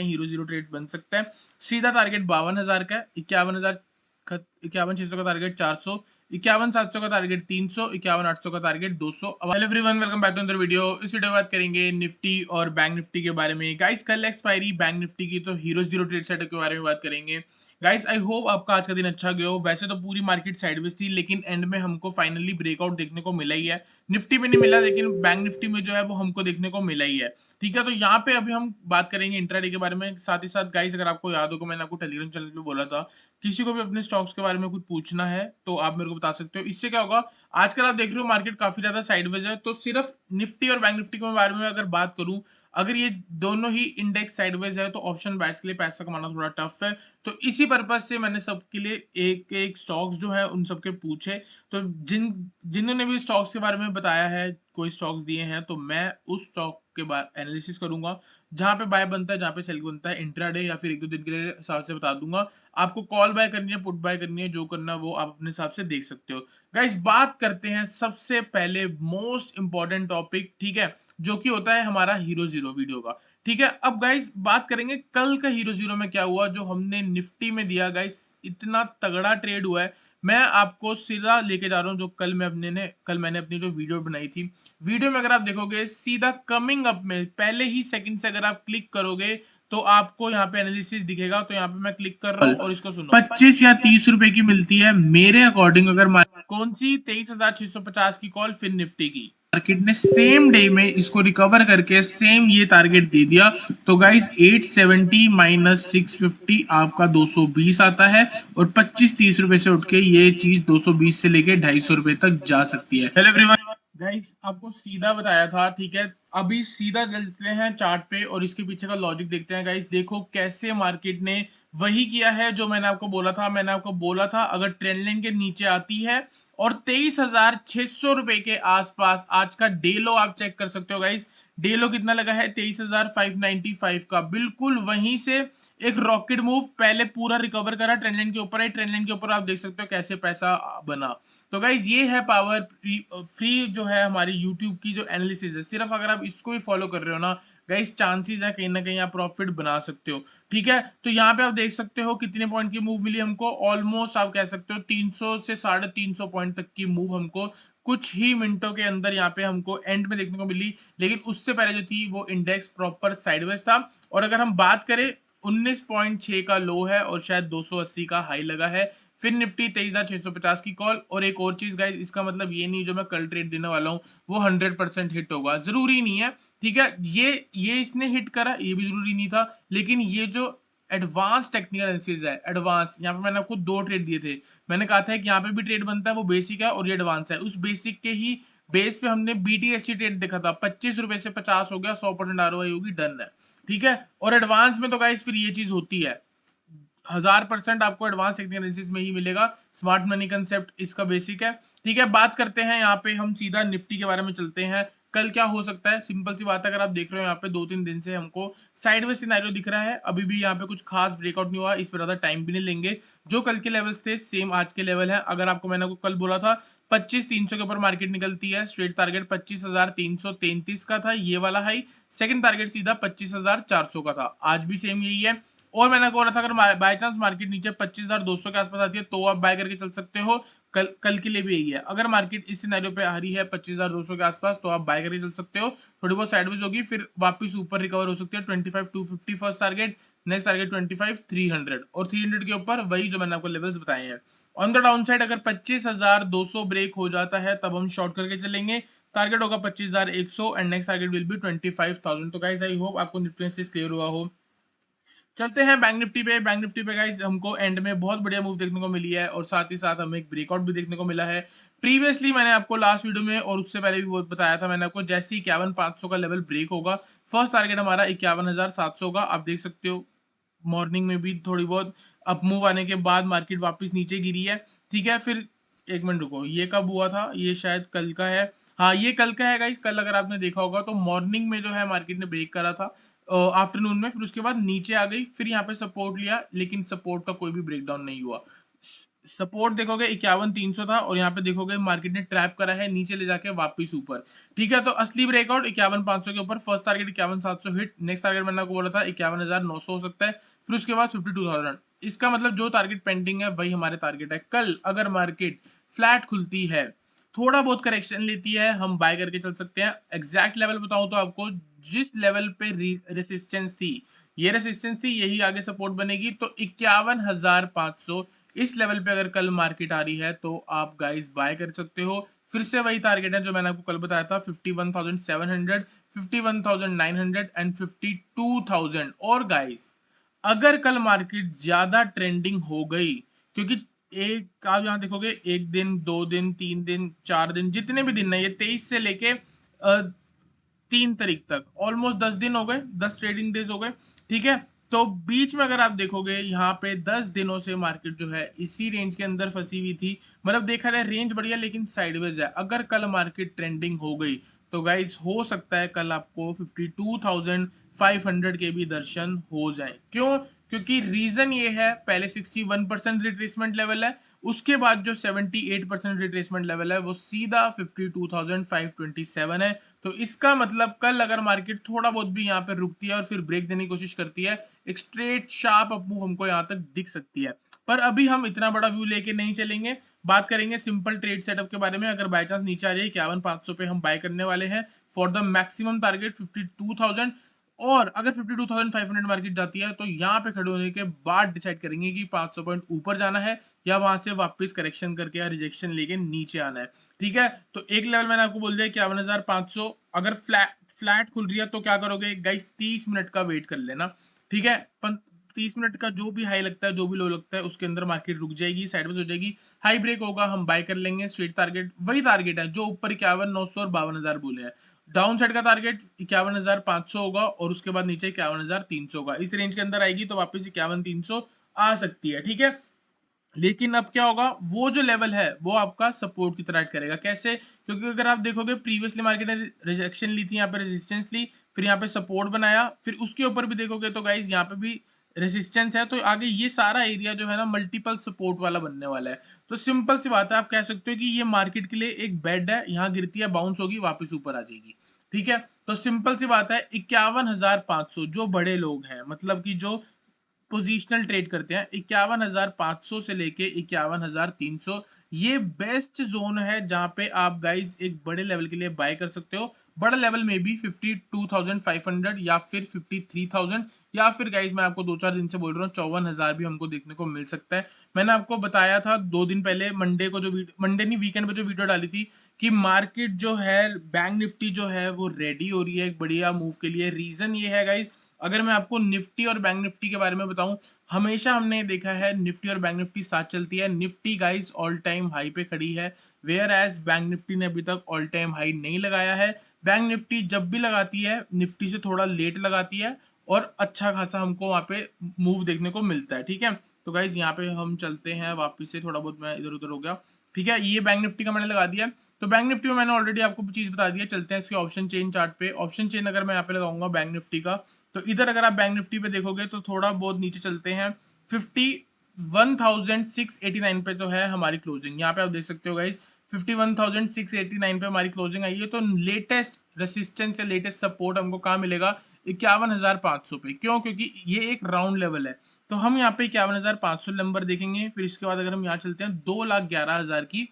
Hero zero trade बन सकता है। सीधा टारगेट 52,000 का है, 51,600 का टारगेट 400, 51,700 का टारगेट 300, 51,800 का target 200। Hello everyone, welcome back to another video. इस वीडियो में बात करेंगे निफ्टी और बैंक निफ्टी के बारे में। गाइस कल एक्सपायरी बैंक निफ्टी की, तो हीरो जीरो ट्रेड सेटअप के बारे में बात करेंगे। गाइस आई होप आपका आज का दिन अच्छा गया हो। वैसे तो पूरी मार्केट साइडवेज थी, लेकिन एंड में हमको फाइनली ब्रेकआउट देखने को मिला ही है। निफ्टी में नहीं मिला, लेकिन बैंक निफ्टी में जो है वो हमको देखने को मिला ही है। ठीक है, तो यहाँ पे अभी हम बात करेंगे इंट्राडे के बारे में। साथ ही साथ गाइस, अगर आपको याद होगा, मैंने आपको टेलीग्राम चैनल पे बोला था, किसी को भी अपने स्टॉक्स के बारे में कुछ पूछना है तो आप मेरे को बता सकते हो। इससे क्या होगा, आजकल आप देख रहे हो मार्केट काफी ज्यादा साइडवेज है, तो सिर्फ निफ्टी और बैंक निफ्टी के बारे में अगर बात करूं, अगर ये दोनों ही इंडेक्स साइडवेज है तो ऑप्शन बायर्स के लिए पैसा कमाना थोड़ा टफ है। तो इसी पर्पज से मैंने सबके लिए एक एक स्टॉक्स जो है उन सबके पूछे। तो जिन्होंने भी स्टॉक्स के बारे में बताया है, कोई स्टॉक्स दिए हैं, तो मैं उस स्टॉक के बारे एनालिसिस करूंगा। जहां पे बाय बनता है, जहां पे सेल बनता है, इंट्राडे या फिर एक दो दिन के लिए हिसाब से बता दूंगा। आपको कॉल बाय करनी है, पुट बाय करनी है, जो करना है वो आप अपने हिसाब से देख सकते हो। गाइस बात करते हैं सबसे पहले मोस्ट इंपॉर्टेंट टॉपिक, ठीक है, जो कि होता है हमारा हीरो जीरो वीडियो का। ठीक है, अब गाइस बात करेंगे कल का हीरो जीरो में क्या हुआ, जो हमने निफ्टी में दिया। गाइस इतना तगड़ा ट्रेड हुआ है, मैं आपको सीधा लेके जा रहा हूँ जो कल मैंने अपनी जो वीडियो बनाई थी। वीडियो में अगर आप देखोगे, सीधा कमिंग अप में पहले ही सेकंड से अगर आप क्लिक करोगे तो आपको यहाँ पे एनालिसिस दिखेगा। तो यहाँ पे मैं क्लिक कर रहा हूँ और इसको सुनो। 25 या 30 रुपए की मिलती है मेरे अकॉर्डिंग। अगर कौन सी 23,650 की कॉल, फिर निफ्टी की। मार्केट ने सेम डे में इसको रिकवर करके सेम ये टारगेट दे दिया। तो गाइस 870 माइनस 650 आपका 220 आता है, और 25-30 रुपए से उठ के ये चीज 220 से लेके 250 रुपए तक जा सकती है। हेलो एवरीवन, गाइस आपको सीधा बताया था, ठीक है। अभी सीधा चलते हैं चार्ट पे और इसके पीछे का लॉजिक देखते हैं। गाइस देखो कैसे मार्केट ने वही किया है जो मैंने आपको बोला था। मैंने आपको बोला था अगर ट्रेंड लाइन के नीचे आती है और 23,600 रुपए के आसपास, आज का डे लो आप चेक कर सकते हो। गाइस डे लो कितना लगा है, 23,595 का। बिल्कुल वहीं से एक रॉकेट मूव, पहले पूरा रिकवर करा, ट्रेंड लाइन के ऊपर है। ट्रेंड लाइन के ऊपर आप देख सकते हो कैसे पैसा बना। तो गाइज ये है पावर फ्री जो है हमारी यूट्यूब की जो एनालिसिस है। सिर्फ अगर आप इसको भी फॉलो कर रहे हो ना गाइज, चांसेस है कहीं ना कहीं आप प्रॉफिट बना सकते हो। ठीक है, तो यहाँ पे आप देख सकते हो कितने पॉइंट की मूव मिली हमको। ऑलमोस्ट आप कह सकते हो 300 से 350 पॉइंट तक की मूव हमको कुछ ही मिनटों के अंदर यहाँ पे हमको एंड में देखने को मिली। लेकिन उससे पहले जो थी वो इंडेक्स प्रॉपर साइडवेज था। और अगर हम बात करें, 19.6 का लो है और शायद 280 का हाई लगा है। फिर निफ्टी 23,650 की कॉल। और एक और चीज गाइस, इसका मतलब ये नहीं जो मैं कल ट्रेड देने वाला हूँ वो 100% हिट होगा, जरूरी नहीं है। ठीक है, ये इसने हिट करा, ये भी जरूरी नहीं था। लेकिन ये जो एडवांस टेक्निकल एनालिसिस है, एडवांस, यहाँ पे मैंने आपको दो ट्रेड दिए थे। मैंने कहा था कि यहाँ पे भी ट्रेड बनता है, वो बेसिक है और ये एडवांस है। उस बेसिक के ही बेस पे हमने बीटीएसटी ट्रेड देखा था, 25 रुपए से 50 हो गया, 100% आरओआई होगी, डन है। ठीक है, और एडवांस में तो गाइस फिर ये चीज होती है, 1000% आपको एडवांस टेक्निकल एनालिसिस में ही मिलेगा। स्मार्ट मनी कंसेप्ट इसका बेसिक है। ठीक है, बात करते हैं यहाँ पे, हम सीधा निफ्टी के बारे में चलते हैं। कल क्या हो सकता है, सिंपल सी बात है। अगर आप देख रहे हो यहाँ पे 2-3 दिन से हमको साइडवेज सिनेरियो दिख रहा है। अभी भी यहाँ पे कुछ खास ब्रेकआउट नहीं हुआ, इस पर ज्यादा टाइम भी नहीं लेंगे। जो कल के लेवल्स थे सेम आज के लेवल है। अगर आपको मैंने कल बोला था 25,300 के ऊपर मार्केट निकलती है, स्ट्रेट टारगेट 25,333 का था ये वाला हाई। सेकंड टारगेट सीधा 25,400 का था, आज भी सेम यही है। और मैंने बोला था अगर बाय चांस मार्केट नीचे 25,200 के आसपास आती है तो आप बाय करके चल सकते हो। कल के लिए भी यही है। अगर मार्केट इस सिनेरियो पे आ रही है 25,200 के आसपास, तो आप बाय करके चल सकते हो। थोड़ी बहुत साइडवेज होगी, फिर वापस ऊपर रिकवर हो सकती है। 25,250 फर्स्ट टारगेट, नेक्स्ट टारगेट 25,300, और 300 के ऊपर वही जो मैंने आपको लेवल्स बताए हैं। ऑन द डाउन साइड अगर 25,200 ब्रेक हो जाता है तब हम शॉर्ट करके चलेंगे। टारगेट होगा 25,100 and next target will B 25,000। तो गाइस आई होप आपको निफ्टी क्लियर हुआ हो। चलते हैं बैंक निफ्टी पे। बैंक निफ्टी पे गाइस हमको एंड में बहुत बढ़िया मूव देखने को मिली है, और साथ ही साथ हमें एक ब्रेकआउट भी देखने को मिला है। प्रीवियसली मैंने आपको लास्ट वीडियो में और उससे पहले भी बहुत बताया था मैंने आपको, जैसे 51,500 का लेवल ब्रेक होगा, फर्स्ट टारगेट हमारा 51,700 का। आप देख सकते हो मॉर्निंग में भी थोड़ी बहुत अप मूव आने के बाद मार्केट वापस नीचे गिरी है। ठीक है, फिर एक मिनट रुको, ये कब हुआ था, ये शायद कल का है। हाँ ये कल का है गाइस। कल अगर आपने देखा होगा तो मॉर्निंग में जो है मार्केट ने ब्रेक करा था आफ्टरनून में, फिर उसके बाद नीचे आ गई, फिर यहाँ पे सपोर्ट लिया, लेकिन सपोर्ट का कोई भी ब्रेकडाउन नहीं हुआ। सपोर्ट देखोगे 51,300 था और यहाँ पे देखोगे मार्केट ने ट्रैप करा है नीचे ले जाके वापस ऊपर। ठीक है, तो असली ब्रेकआउट 51,500 के ऊपर, first target 51,700 hit, next target मैंने आपको बोला था 51,900 हो सकता है, फिर उसके बाद 52,000। इसका मतलब जो टारगेट पेंडिंग है वही हमारे टारगेट है। कल अगर मार्केट फ्लैट खुलती है, थोड़ा बहुत करेक्शन लेती है, हम बाय करके चल सकते हैं। एग्जैक्ट लेवल बताऊं तो आपको, जिस लेवल पे रेसिस्टेंस थी, ये रेसिस्टेंस थी, यही आगे सपोर्ट बनेगी, तो 51,500 इस लेवल पे अगर कल मार्केट आ रही है तो आप गाइस बाय कर सकते हो। फिर से वही टारगेट है जो मैंने आपको कल बताया था, 51,700, 51,900 एंड 52,000। और गाइस अगर कल मार्केट ज्यादा ट्रेंडिंग हो गई, क्योंकि एक आप यहाँ देखोगे, एक दिन, 2 दिन, 3 दिन, 4 दिन, जितने भी दिन है, ये 23 से लेके 3 तारीख तक ऑलमोस्ट 10 दिन हो गए, 10 ट्रेडिंग डेज हो गए। ठीक है, तो बीच में अगर आप देखोगे यहाँ पे 10 दिनों से मार्केट जो है इसी रेंज के अंदर फंसी हुई थी। मतलब देखा जाए रेंज बढ़िया लेकिन साइडवेज है। अगर कल मार्केट ट्रेंडिंग हो गई तो गाइस हो सकता है कल आपको 52,500 के भी दर्शन हो जाए। क्यों? क्योंकि रीजन ये है, पहले 61% रिट्रेसमेंट लेवल है, उसके बाद जो 78% रिट्रेसमेंट लेवल है वो सीधा 52,527 है। तो इसका मतलब कल अगर मार्केट थोड़ा बहुत भी यहाँ पे रुकती है और फिर ब्रेक देने की कोशिश करती है, एक स्ट्रेट शार्प अप मूव हमको यहाँ तक दिख सकती है। पर अभी हम इतना बड़ा व्यू लेके नहीं चलेंगे, बात करेंगे सिंपल ट्रेड सेटअप के बारे में। अगर बाय चांस नीचे आ जाए 51,500 पे, हम बाय करने वाले हैं फॉर द मैक्सिमम टारगेट 52,000। और अगर 52,500 मार्केट जाती है तो यहाँ पे खड़े होने के बाद डिसाइड करेंगे कि 500 पॉइंट ऊपर जाना है या वहां से वापस करेक्शन करके या रिजेक्शन लेके नीचे आना है। ठीक है, तो एक लेवल मैंने आपको बोल दिया 51,500। अगर फ्लैट फ्लैट खुल रही है तो क्या करोगे गाइस, 30 मिनट का वेट कर लेना। ठीक है, 30 मिनट का जो भी हाई लगता है, जो भी लो लगता है, उसके अंदर मार्केट रुक जाएगी, साइडवेज हो जाएगी, हाई ब्रेक होगा, हम बाय कर लेंगे। स्ट्रेट टारगेट वही टारगेट है जो ऊपर 51,900 और 52,000 बोले हैं। डाउन साइड का टारगेट 51,500 होगा और उसके बाद नीचे 51,300 होगा। इस रेंज के अंदर आएगी तो वापस 51,300 आ सकती है। ठीक है, लेकिन अब क्या होगा, वो जो लेवल है वो आपका सपोर्ट की तरह एक्ट करेगा। कैसे? क्योंकि अगर आप देखोगे प्रीवियसली मार्केट ने रिजेक्शन ली थी, यहाँ पे रेजिस्टेंस ली, फिर यहाँ पे सपोर्ट बनाया, फिर उसके ऊपर भी देखोगे तो गाइज यहाँ पे भी रेजिस्टेंस है, तो आगे ये सारा एरिया जो है ना मल्टीपल सपोर्ट वाला बनने वाला है। तो सिंपल सी बात है, आप कह सकते हो कि ये मार्केट के लिए एक बेड है, यहाँ गिरती है, बाउंस होगी, वापस ऊपर आ जाएगी। ठीक है, तो सिंपल सी बात है, 51,500 जो बड़े लोग हैं, मतलब कि जो पोजिशनल ट्रेड करते हैं, 51,500 से लेके 51,300, ये बेस्ट जोन है जहां पे आप गाइज एक बड़े लेवल के लिए बाय कर सकते हो। बड़ा लेवल में भी 52,500 या फिर 53,000, या फिर गाइज मैं आपको 2-4 दिन से बोल रहा हूँ 54,000 भी हमको देखने को मिल सकता है। मैंने आपको बताया था 2 दिन पहले, मंडे को जो मंडे नहीं, वीकेंड पे जो वीडियो डाली थी, कि मार्केट जो है, बैंक निफ्टी जो है वो रेडी हो रही है एक बढ़िया मूव के लिए। रीजन ये है गाइज, अगर मैं आपको निफ्टी और बैंक निफ्टी के बारे में बताऊं, हमेशा हमने देखा है निफ्टी और बैंक निफ्टी साथ चलती है। Nifty guys all time high पे खड़ी है, वेयर एज बैंक निफ्टी ने अभी तक ऑल टाइम हाई नहीं लगाया है। बैंक निफ्टी जब भी लगाती है, निफ्टी से थोड़ा लेट लगाती है और अच्छा खासा हमको वहां पे मूव देखने को मिलता है। ठीक है, तो गाइज यहाँ पे हम चलते हैं वापिस से, थोड़ा बहुत मैं इधर उधर हो गया। ठीक है, ये बैंक निफ्टी का मैंने लगा दिया। तो बैंक निफ्टी में मैंने ऑलरेडी आपको चीज बता दी है। चलते हैं इसके ऑप्शन चेन चार्ट पे। ऑप्शन चेन अगर मैं यहाँ पे लगाऊंगा बैंक निफ्टी का, तो इधर अगर आप बैंक निफ्टी पे देखोगे तो थोड़ा बहुत नीचे चलते हैं, 51,689 पे तो है हमारी क्लोजिंग। यहाँ पे आप देख सकते हो गाइज, 51,689 पे हमारी क्लोजिंग आई है। तो लेटेस्ट रेसिस्टेंस या लेटेस्ट सपोर्ट हमको कहाँ मिलेगा? 51,500 पे। क्यों? क्योंकि ये एक राउंड लेवल है। तो हम यहाँ पे 51,500 नंबर देखेंगे। फिर इसके बाद अगर हम यहाँ चलते हैं, 2,11,000 की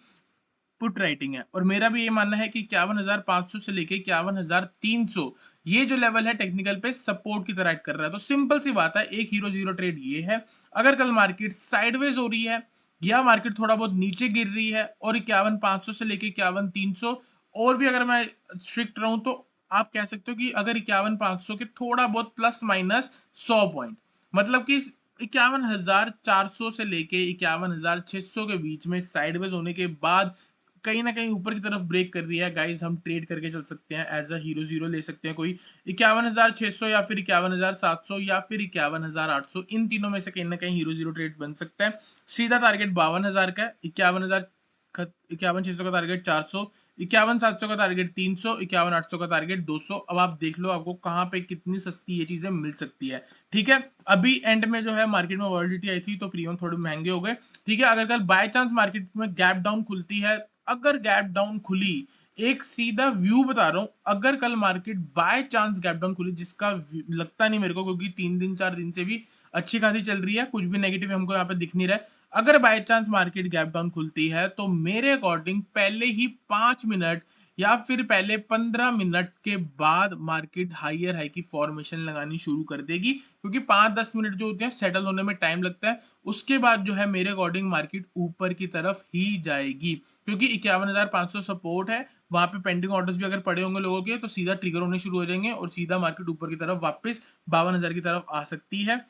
पुट राइटिंग है, और मेरा भी ये मानना है कि 51,500 से लेके 51,300 ये जो लेवल है टेक्निकल पे सपोर्ट की तरह एक्ट कर रहा है। तो सिंपल सी बात है, एक हीरो जीरो ट्रेड ये है, अगर कल मार्केट साइडवेज हो रही है या मार्केट थोड़ा बहुत नीचे गिर रही है और 51,500 से लेके 51,300, और भी अगर मैं स्ट्रिक्ट रहूं तो आप कह सकते हो कि अगर 51,500 के थोड़ा बहुत प्लस माइनस 100 पॉइंट, मतलब कि 51,400 से लेके 51,600 के बीच में साइडवेज होने के बाद कहीं ना कहीं ऊपर की तरफ ब्रेक कर रही है गाइस, हम ट्रेड करके चल सकते हैं, एज अ हीरो जीरो ले सकते हैं कोई 51,600 या फिर 51,700 या फिर 51,800, इन तीनों में से कहीं ना कहीं हीरो जीरो ट्रेड बन सकता है। सीधा टारगेट 52,000 का है, 51,600 का टारगेट 400, 51,700 का टारगेट 300, 51,800 का टारगेट 200। अब आप देख लो आपको कहाँ पे कितनी सस्ती ये चीजें मिल सकती है। ठीक है, अभी एंड में जो है मार्केट में वॉलिडिटी आई थी तो प्रीमियम थोड़े महंगे हो गए। ठीक है, अगर कल बाय चांस मार्केट में गैप डाउन खुलती है, अगर गैप डाउन खुली, एक सीधा व्यू बता रहा हूं, अगर कल market by chance gap down खुली, जिसका लगता नहीं मेरे को, क्योंकि 3 दिन 4 दिन से भी अच्छी खासी चल रही है, कुछ भी नेगेटिव हमको यहाँ पे दिख नहीं रहा है। अगर by chance market gap down खुलती है तो मेरे अकॉर्डिंग पहले ही 5 मिनट या फिर पहले 15 मिनट के बाद मार्केट हायर हाई की फॉर्मेशन लगानी शुरू कर देगी, क्योंकि 5-10 मिनट जो होते हैं सेटल होने में टाइम लगता है। उसके बाद जो है मेरे अकॉर्डिंग मार्केट ऊपर की तरफ ही जाएगी, क्योंकि 51,500 सपोर्ट है, वहां पे पेंडिंग ऑर्डर्स भी अगर पड़े होंगे लोगों के तो सीधा ट्रिगर होने शुरू हो जाएंगे और सीधा मार्केट ऊपर की तरफ वापस 52,000 की तरफ आ सकती है।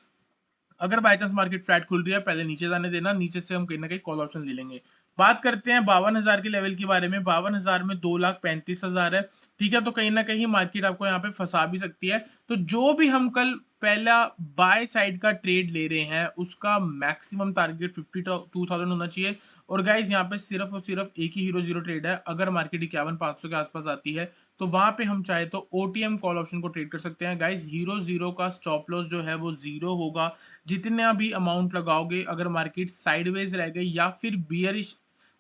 अगर बाय चांस मार्केट फ्लैट खुल रही है, पहले नीचे जाने देना, नीचे से हम कहीं ना कहीं कॉल ऑप्शन ले लेंगे। बात करते हैं 52,000 के लेवल के बारे में। 52,000 में 2,35,000 है। ठीक है, तो कहीं ना कहीं मार्केट आपको यहाँ पे फंसा भी सकती है। तो जो भी हम कल पहला बाय साइड का ट्रेड ले रहे हैं उसका मैक्सिमम टारगेट 52,000 होना चाहिए। और गाइज यहाँ पे सिर्फ और सिर्फ एक ही हीरो जीरो ट्रेड है। अगर मार्केट 51,500 के आसपास आती है तो वहां पे हम चाहे तो ओटीएम कॉल ऑप्शन को ट्रेड कर सकते हैं। गाइज हीरो जीरो का स्टॉप लॉस जो है वो 0 होगा। जितने भी अमाउंट लगाओगे, अगर मार्केट साइडवेज रह गई या फिर बियरिश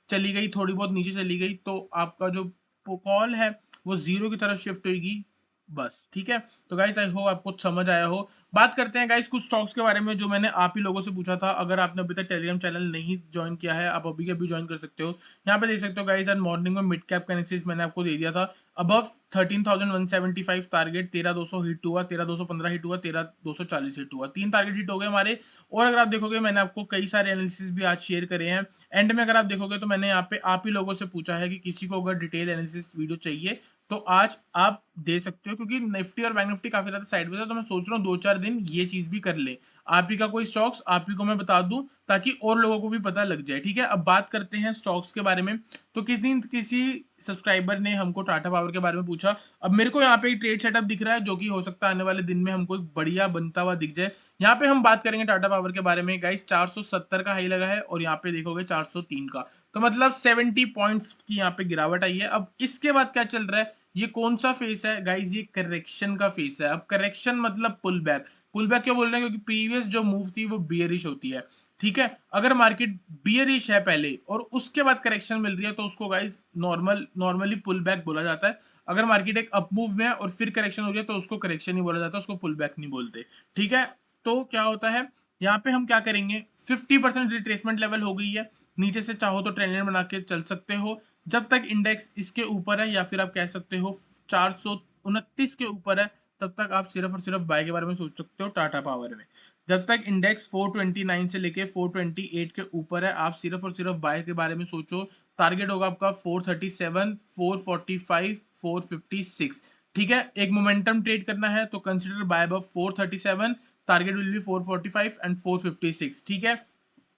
चली गई, थोड़ी बहुत नीचे चली गई, तो आपका जो कॉल है वो 0 की तरफ शिफ्ट होगी बस। ठीक है, तो गाइस आई होप आपको समझ आया हो। बात करते हैं गाइस कुछ स्टॉक्स के बारे में जो मैंने आप ही लोगों से पूछा था। अगर आपने अभी तक टेलीग्राम चैनल नहीं ज्वाइन किया है, आप अभी के अभी ज्वाइन कर सकते हो। यहाँ पे देख सकते हो गाइस, आज मॉर्निंग में मिड कैप का एनालिसिस मैंने आपको दे दिया था। अबव 13,175 टारगेट, 13,200 हिट हुआ, 13,215 हिट हुआ, 13,240 हिट हुआ, 3 टारगेट हिट हो गए हमारे। और अगर आप देखोगे मैंने आपको कई सारे एनालिसिस भी आज शेयर करे हैं। एंड में अगर आप देखोगे तो मैंने यहाँ पे आप ही लोगों से पूछा है कि किसी को अगर डिटेल एनालिसिस वीडियो चाहिए तो आज आप दे सकते हो, क्योंकि निफ्टी और बैंक निफ्टी काफी ज्यादा साइड में था, तो मैं सोच रहा हूँ 2-4 दिन ये चीज भी कर ले। आप ही का कोई स्टॉक्स आप ही को मैं बता दूं ताकि और लोगों को भी पता लग जाए। ठीक है, अब बात करते हैं स्टॉक्स के बारे में। तो किस दिन किसी सब्सक्राइबर ने हमको टाटा पावर के बारे में पूछा। अब मेरे को यहाँ पे एक ट्रेड सेटअप दिख रहा है जो कि हो सकता है आने वाले दिन में हमको एक बढ़िया बनता हुआ दिख जाए। यहाँ पे हम बात करेंगे टाटा पावर के बारे में। गाइस 470 का हाई लगा है और यहाँ पे देखोगे 403 का, तो मतलब 70 पॉइंट्स की यहाँ पे गिरावट आई है। अब इसके बाद क्या चल रहा है, ये कौन सा फेस है गाइज, ये करेक्शन का फेस है। अब करेक्शन मतलब पुल बैक। पुल बैक क्यों बोल रहे हैं, क्योंकि प्रीवियस जो मूव थी वो बियरिश होती है। ठीक है, अगर मार्केट बियरिश है पहले और उसके बाद करेक्शन मिल रही है तो उसको गाइज नॉर्मली पुल बैक बोला जाता है। अगर मार्केट एक अप मूव में है और फिर करेक्शन हो रही है तो उसको करेक्शन नहीं बोला जाता, उसको पुल बैक नहीं बोलते। ठीक है, तो क्या होता है यहाँ पे हम क्या करेंगे, 50% रिट्रेसमेंट लेवल हो गई है। नीचे से चाहो तो ट्रेंड लाइन बना के चल सकते हो जब तक इंडेक्स इसके ऊपर है, या फिर आप कह सकते हो 429 के ऊपर है, तब तक आप सिर्फ और सिर्फ बाय के बारे में सोच सकते हो टाटा पावर में। जब तक इंडेक्स 429 से लेके 428 के ऊपर है, आप सिर्फ और सिर्फ बाय के बारे में सोचो। टारगेट होगा आपका 437, 445, 456। ठीक है, एक मोमेंटम ट्रेड करना है तो consider buy above 437, target will be 445 and 456। ठीक है,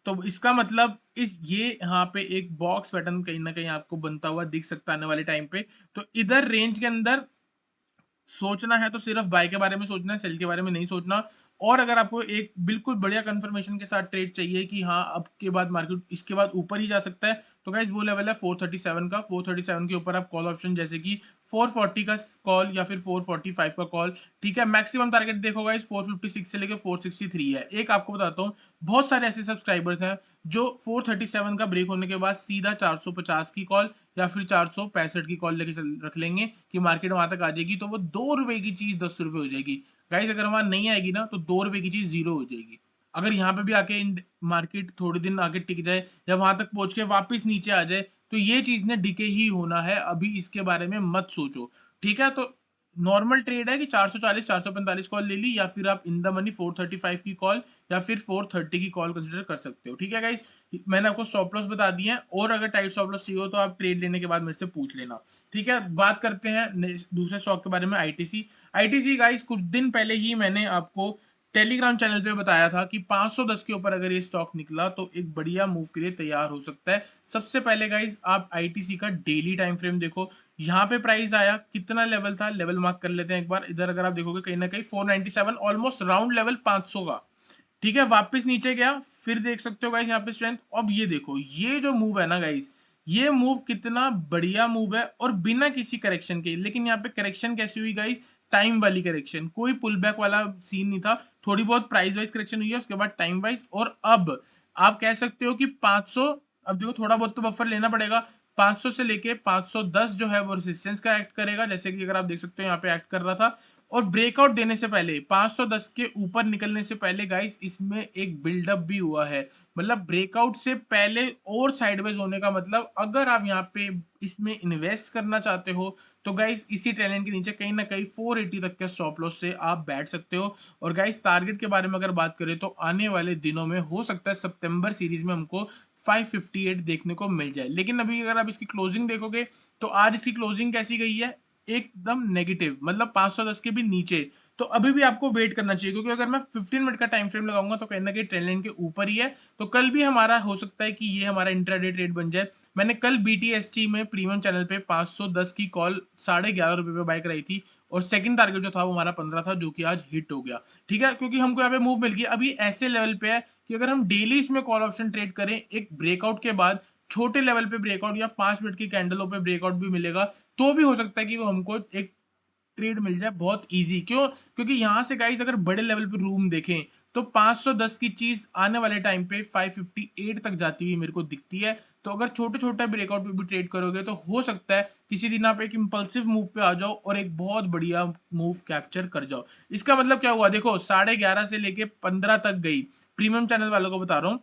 तो इसका मतलब इस ये यहाँ पे एक बॉक्स पैटर्न कहीं ना कहीं आपको बनता हुआ दिख सकता है आने वाले टाइम पे। तो इधर रेंज के अंदर सोचना है तो सिर्फ बाय के बारे में सोचना है, सेल के बारे में नहीं सोचना। और अगर आपको एक बिल्कुल बढ़िया कंफर्मेशन के साथ ट्रेड चाहिए कि हाँ अब के बाद मार्केट इसके बाद ऊपर ही जा सकता है, तो गाइस वो लेवल है 437 का। 437 के ऊपर आप कॉल ऑप्शन जैसे कि 440 का कॉल या फिर 445 का कॉल। ठीक है, मैक्सिमम टारगेट देखो गाइस 456 से लेकर 463 है। एक आपको बताता हूँ, बहुत सारे ऐसे सब्सक्राइबर्स हैं जो 437 का ब्रेक होने के बाद सीधा 450 की कॉल या फिर 465 की कॉल लेके रख लेंगे कि मार्केट वहां तक आ जाएगी, तो वो 2 रुपए की चीज 10 रुपए हो जाएगी। गाइस अगर वहां नहीं आएगी ना तो 2 रुपए की चीज 0 हो जाएगी। अगर यहाँ पे भी आके मार्केट थोड़े दिन आगे टिक जाए या वहां तक पहुंच के वापस नीचे आ जाए तो ये चीज ने डिके ही होना है, अभी इसके बारे में मत सोचो। ठीक है, तो नॉर्मल ट्रेड है कि 440 445 कॉल ले ली, या फिर आप इन द मनी 435 की कॉल या फिर 430 की कॉल कंसिडर कर सकते हो। ठीक है गाइस, मैंने आपको स्टॉप लॉस बता दिए हैं, और अगर टाइट स्टॉप लॉस चाहिए हो तो आप ट्रेड लेने के बाद मेरे से पूछ लेना। ठीक है, बात करते हैं दूसरे स्टॉक के बारे में, आईटीसी। आईटीसी गाइस कुछ दिन पहले ही मैंने आपको टेलीग्राम चैनल पे बताया था कि 510 के ऊपर अगर ये स्टॉक निकला तो एक बढ़िया मूव के लिए तैयार हो सकता है। सबसे पहले गाइस आप आईटीसी का डेली टाइम फ्रेम देखो। यहाँ पे प्राइस आया, कितना लेवल था, लेवल मार्क कर लेते हैं एक बार। इधर अगर आप देखोगे कहीं ना कहीं 497, ऑलमोस्ट राउंड लेवल 500 का। ठीक है, वापस नीचे गया, फिर देख सकते हो गाइस यहाँ पे स्ट्रेंथ। अब ये देखो, ये जो मूव है ना गाइस, ये मूव कितना बढ़िया मूव है और बिना किसी करेक्शन के। लेकिन यहाँ पे करेक्शन कैसी हुई गाइस, टाइम वाली करेक्शन, कोई पुल बैक वाला सीन नहीं था। थोड़ी बहुत प्राइस वाइज करेक्शन हुई है, उसके बाद टाइम वाइज। और अब आप कह सकते हो कि 500, अब देखो थोड़ा बहुत तो बफर लेना पड़ेगा। 500 से लेके 510 जो है वो रेजिस्टेंस का एक्ट करेगा, जैसे कि अगर आप देख सकते हो यहाँ पे एक्ट कर रहा था। और ब्रेकआउट देने से पहले 510 के ऊपर निकलने से पहले गाइस इसमें एक बिल्डअप भी हुआ है। मतलब ब्रेकआउट से पहले और साइडवेज होने का मतलब, अगर आप यहाँ पे इसमें इन्वेस्ट करना चाहते हो तो गाइस इसी ट्रेंड लाइन के नीचे कहीं ना कहीं 480 तक के स्टॉप लॉस से आप बैठ सकते हो। और गाइस टारगेट के बारे में अगर बात करें तो आने वाले दिनों में हो सकता है सितंबर सीरीज में हमको 558 देखने को मिल जाए। लेकिन अभी अगर आप इसकी क्लोजिंग देखोगे तो आज इसकी क्लोजिंग कैसी गई है, एकदम नेगेटिव, मतलब 510 के भी नीचे। तो अभी भी आपको वेट करना चाहिए, क्योंकि अगर मैं 15 मिनट का टाइम फ्रेम लगाऊंगा तो कहीं ना कहीं ट्रेंड लाइन के ऊपर ही है। तो कल भी हमारा हो सकता है कि ये हमारा इंट्राडे ट्रेड बन जाए। मैंने कल बीटीएसटी में प्रीमियम चैनल पे 510 की कॉल 11.5 रुपए पे बाय कराई थी, और सेकंड टारगेट जो था वो हमारा 15 था, जो कि आज हिट हो गया। ठीक है, क्योंकि हमको यहाँ पे मूव मिल गई। अभी ऐसे लेवल पे है कि अगर हम डेली इसमें कॉल ऑप्शन ट्रेड करें, एक ब्रेकआउट के बाद छोटे लेवल पे ब्रेकआउट या 5 मिनट की कैंडलों पे ब्रेकआउट भी मिलेगा, तो भी हो सकता है कि वो हमको एक ट्रेड मिल जाए बहुत इजी। क्यों? क्योंकि यहाँ से गाइस अगर बड़े लेवल पे रूम देखें तो 510 की चीज आने वाले टाइम पे 558 तक जाती हुई मेरे को दिखती है। तो अगर छोटे छोटे ब्रेकआउट पे भी ट्रेड करोगे तो हो सकता है किसी दिन आप एक इंपल्सिव मूव पे आ जाओ और एक बहुत बढ़िया मूव कैप्चर कर जाओ। इसका मतलब क्या हुआ, देखो 11:30 से लेके 15 तक गई। प्रीमियम चैनल वालों को बता रहा हूँ,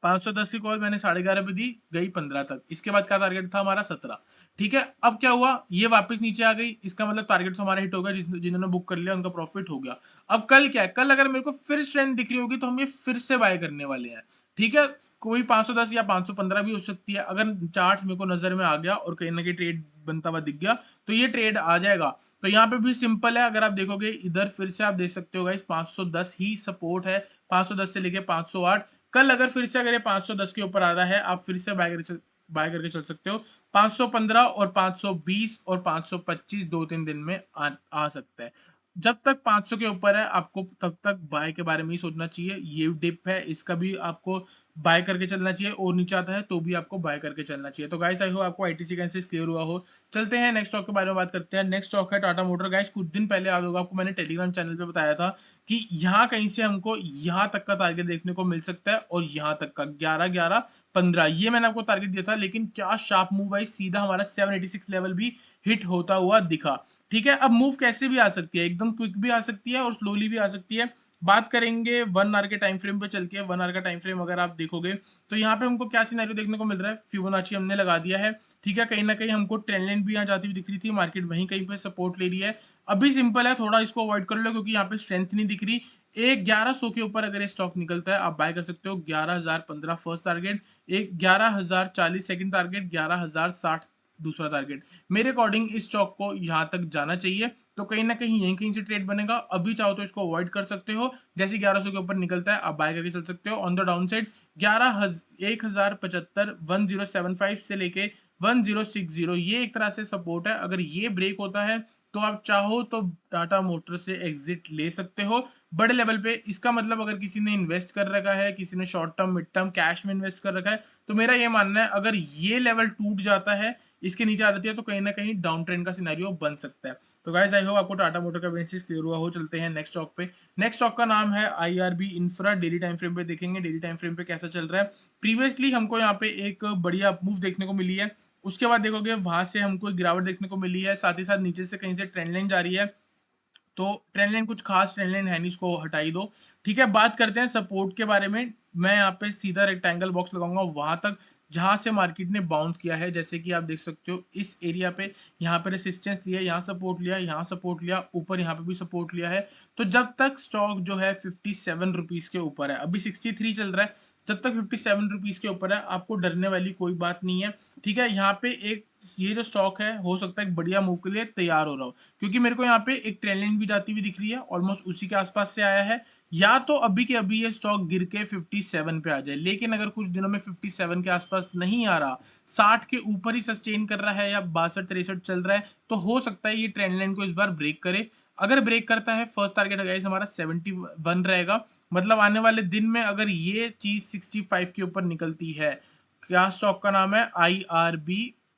510 की कॉल मैंने 11:30 पे दी, गई 15 तक। इसके बाद क्या टारगेट था हमारा 17। ठीक है, अब क्या हुआ, ये वापस नीचे आ गई। इसका मतलब टारगेट तो हमारा हिट हो गया, जिन्होंने बुक कर लिया उनका प्रॉफिट हो गया। अब कल क्या है, कल अगर मेरे को फिर स्ट्रेंथ दिख रही होगी तो हम ये फिर से बाय करने वाले हैं। ठीक है, कोई 510 या 515 भी हो सकती है। अगर चार्ट मेरे को नजर में आ गया और कहीं ना कहीं ट्रेड बनता हुआ दिख गया तो ये ट्रेड आ जाएगा। तो यहाँ पे भी सिंपल है, अगर आप देखोगे इधर फिर से आप देख सकते हो गाइस 510 ही सपोर्ट है, 510 से लेके 508। कल अगर फिर से अगर ये 510 के ऊपर आ रहा है, आप फिर से बाय करके चल सकते हो। 515 और 520 और 525 2-3 दिन में आ सकता है। जब तक 500 के ऊपर है आपको तब तक बाय के बारे में ही सोचना चाहिए। ये डिप है, इसका भी आपको बाय करके चलना चाहिए, और नीचे आता है तो भी आपको बाय करके चलना चाहिए। तो गाइस आई होप आपको आईटीसी का एनालिसिस क्लियर हुआ हो। चलते हैं नेक्स्ट स्टॉक के बारे में बात करते हैं। नेक्स्ट स्टॉक है टाटा मोटर। गाइस कुछ दिन पहले याद होगा आपको, मैंने टेलीग्राम चैनल पे बताया था कि यहाँ कहीं से हमको यहाँ तक का टारगेट देखने को मिल सकता है, और यहाँ तक का 11-11-15 ये मैंने आपको टारगेट दिया था। लेकिन क्या शार्प मूव आई, सीधा हमारा 786 लेवल भी हिट होता हुआ दिखा। ठीक है, अब मूव कैसे भी आ सकती है, एकदम क्विक भी आ सकती है और स्लोली भी आ सकती है। बात करेंगे 1 आवर के टाइम फ्रेम पे चल के। 1 आवर का टाइम फ्रेम अगर आप देखोगे तो यहाँ पे हमको क्या सिनेरियो देखने को मिल रहा है, फिबोनाची हमने लगा दिया है। ठीक है, कहीं ना कहीं हमको ट्रेंड लाइन भी यहाँ जाती हुई दिख रही थी, मार्केट वहीं कहीं पे सपोर्ट ले रही है। अभी सिंपल है, थोड़ा इसको अवॉइड कर लो क्योंकि यहाँ पे स्ट्रेंथ नहीं दिख रही। एक 1100 के ऊपर अगर ये स्टॉक निकलता है आप बाय कर सकते हो। 11,015 फर्स्ट टारगेट, एक 11,040 सेकंड टारगेट, 11,060 दूसरा टारगेट। मेरे अकॉर्डिंग इस स्टॉक को यहाँ तक जाना चाहिए, तो कहीं ना कहीं यहीं कहीं से ट्रेड बनेगा। अभी चाहो तो इसको अवॉइड कर सकते हो, जैसे 1100 के ऊपर निकलता है आप बाय करके चल सकते हो। ऑन द डाउन साइड 1075 1075 से लेके 1060 ये एक तरह से सपोर्ट है। अगर ये ब्रेक होता है तो आप चाहो तो टाटा मोटर से एग्जिट ले सकते हो बड़े लेवल पे। इसका मतलब अगर किसी ने इन्वेस्ट कर रखा है, किसी ने short term mid term cash में इन्वेस्ट कर रखा है, तो मेरा ये मानना है अगर ये लेवल टूट जाता है, इसके नीचे आ जाती है, तो कहीं ना कहीं डाउन ट्रेंड का सिनेरियो बन सकता है। तो गाइस आई होप आपको टाटा मोटर का बेसिस क्लियर हुआ हो। चलते हैं नेक्स्ट स्टॉक पे। नेक्स्ट स्टॉक का नाम है IRB infra. Daily time frame पे देखेंगे, डेली टाइम फ्रेम पे कैसा चल रहा है। प्रीवियसली हमको यहाँ पे एक बढ़िया मूव देखने को मिली है, उसके बाद देखोगे वहां से हमको एक गिरावट देखने को मिली है, साथ ही साथ नीचे से कहीं से ट्रेंड लाइन जा रही है। तो ट्रेंड लाइन कुछ खास ट्रेंड लाइन है नहीं, इसको हटाई दो। ठीक है, बात करते हैं सपोर्ट के बारे में। मैं यहाँ पे सीधा रेक्टेंगल बॉक्स लगाऊंगा वहां तक जहां से मार्केट ने बाउंस किया है। जैसे कि आप देख सकते हो इस एरिया पे, यहाँ पे रेसिस्टेंस लिया, यहाँ सपोर्ट लिया, यहाँ सपोर्ट लिया, ऊपर यहाँ पे भी सपोर्ट लिया है। तो जब तक स्टॉक जो है 57 रुपीज के ऊपर है, अभी 63 चल रहा है, जब तक 57 रुपीज के ऊपर है आपको डरने वाली कोई बात नहीं है। ठीक है, यहाँ पे एक ये जो स्टॉक है हो सकता है एक बढ़िया मूव के लिए तैयार हो रहा हो, क्योंकि मेरे को यहाँ पे एक ट्रेंड लाइन भी जाती हुई दिख रही है, ऑलमोस्ट उसी के आसपास से आया है। या तो अभी के अभी ये स्टॉक गिर के 57 पे आ जाए, लेकिन अगर कुछ दिनों में 57 के आसपास नहीं आ रहा, 60 के ऊपर ही सस्टेन कर रहा है या 62-63 चल रहा है, तो हो सकता है ये ट्रेंड लाइन को इस बार ब्रेक करे। अगर ब्रेक करता है, फर्स्ट टारगेट गाइस हमारा 71 रहेगा। मतलब आने वाले दिन में अगर ये चीज 65 के ऊपर निकलती है, क्या स्टॉक का नाम है? IRB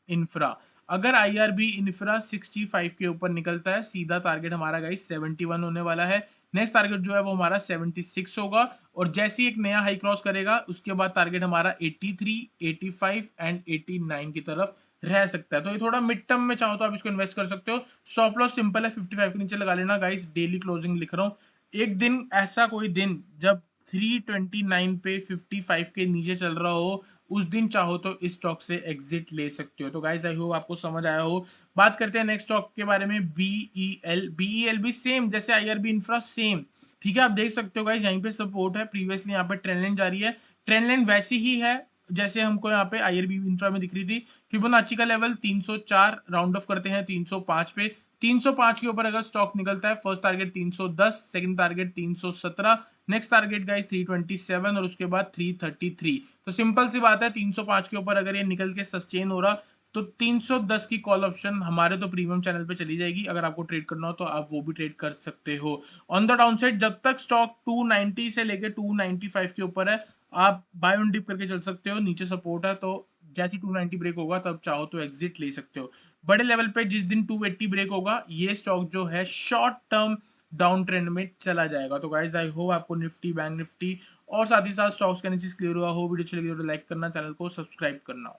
infra. अगर IRB इंफ्रा 65 के ऊपर निकलता है, सीधा टारगेट हमारा गाइस 71 होने वाला है। नेक्स्ट टारगेट जो है वो हमारा 76 होगा और जैसे ही एक नया हाई क्रॉस करेगा उसके बाद टारगेट हमारा 83, 85 एंड 89 की तरफ रह सकता है। तो ये थोड़ा मिड टर्म में चाहो तो आप इसको इन्वेस्ट कर सकते हो। स्टॉप लॉस सिंपल है, 55 के नीचे लगा लेना गाइस। डेली क्लोजिंग लिख रहा हूँ। एक दिन ऐसा कोई दिन जब 329 पे 55 के नीचे चल रहा हो, उस दिन चाहो तो इस स्टॉक से एग्जिट ले सकते हो। तो गाइस आई होप आपको समझ आया हो। बात करते हैं नेक्स्ट स्टॉक के बारे में, BEL भी सेम जैसे IRB इंफ्रा सेम, ठीक है। आप देख सकते हो गाइस यहीं पे सपोर्ट है, प्रीवियसली यहाँ पे ट्रेंड लाइन जा रही है, ट्रेंड लाइन वैसी ही है जैसे हमको यहाँ पे IRB इंफ्रा में दिख रही थी। फिबोनाची का लेवल 304, राउंड ऑफ करते हैं 305 पे। 305 के ऊपर अगर स्टॉक निकलता है, first target 310, second target 317, next target guys 327 और उसके बाद 333। तो सिंपल सी बात है, 305 के ऊपर अगर ये निकल के सस्टेन हो रहा तो 310 की कॉल ऑप्शन हमारे तो प्रीमियम चैनल पे चली जाएगी। अगर आपको ट्रेड करना हो तो आप वो भी ट्रेड कर सकते हो। ऑन द डाउन साइड जब तक स्टॉक 290 से लेके 295 के ऊपर है, आप बाय ऑन डिप करके चल सकते हो। नीचे सपोर्ट है तो जैसे 290 ब्रेक होगा तब चाहो तो एग्जिट ले सकते हो। बड़े लेवल पे जिस दिन 280 ब्रेक होगा, ये स्टॉक जो है शॉर्ट टर्म डाउन ट्रेंड में चला जाएगा। तो गाइस आई होप आपको निफ्टी, बैंक निफ्टी और साथ ही साथ स्टॉक्स का एनालिसिस क्लियर हुआ हो। वीडियो अच्छी लगी तो लाइक करना, चैनल को सब्सक्राइब करना।